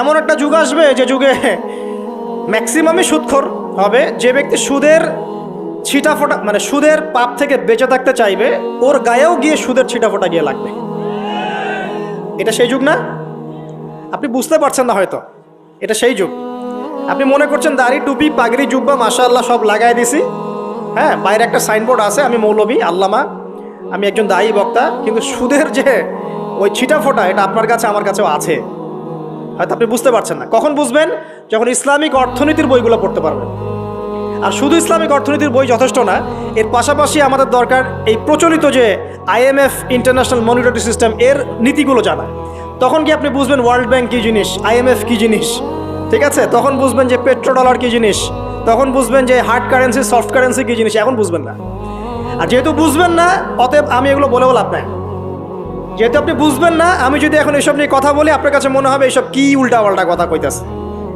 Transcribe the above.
এমন একটা যুগ আসবে যে যুগে ম্যাক্সিমামই সুদখোর হবে। যে ব্যক্তি সুদের ছিটাফোঁটা মানে সুদের পাপ থেকে বেঁচে থাকতে চাইবে, ওর গায়েও গিয়ে সুদের ছিটাফোঁটা গিয়ে লাগবে। এটা সেই যুগ না? আপনি বুঝতে পারছেন না হয়তো, এটা সেই যুগ। আপনি মনে করছেন দাড়ি টুপি পাগড়ি জুব্বা মাশাআল্লাহ সব লাগাই দিছি, হ্যাঁ, বাইরে একটা সাইনবোর্ড আছে আমি মৌলবী আল্লামা, আমি একজন দায়ী বক্তা, কিন্তু সুদের যে ওই ছিটাফোঁটা এটা আপনার কাছে আমার কাছেও আছে। হয়তো আপনি বুঝতে পারছেন না। কখন বুঝবেন? যখন ইসলামিক অর্থনীতির বইগুলো পড়তে পারবেন। আর শুধু ইসলামিক অর্থনীতির বই যথেষ্ট না, এর পাশাপাশি আমাদের দরকার এই প্রচলিত যে IMF ইন্টারন্যাশনাল মনিটরি সিস্টেম এর নীতিগুলো জানা। তখন কি আপনি বুঝবেন ওয়ার্ল্ড ব্যাংক কী জিনিস, IMF কী জিনিস, ঠিক আছে? তখন বুঝবেন যে পেট্রো ডলার কী জিনিস, তখন বুঝবেন যে হার্ড কারেন্সি সফট কারেন্সি কী জিনিস। এখন বুঝবেন না। আর যেহেতু বুঝবেন না, অতএব আমি এগুলো বলেও লাভ নাই। যেহেতু আপনি বুঝবেন না, আমি যদি এখন এসব নিয়ে কথা বলি আপনার কাছে মনে হবে এসব কি উল্টা পাল্টা কথা কইতাছে।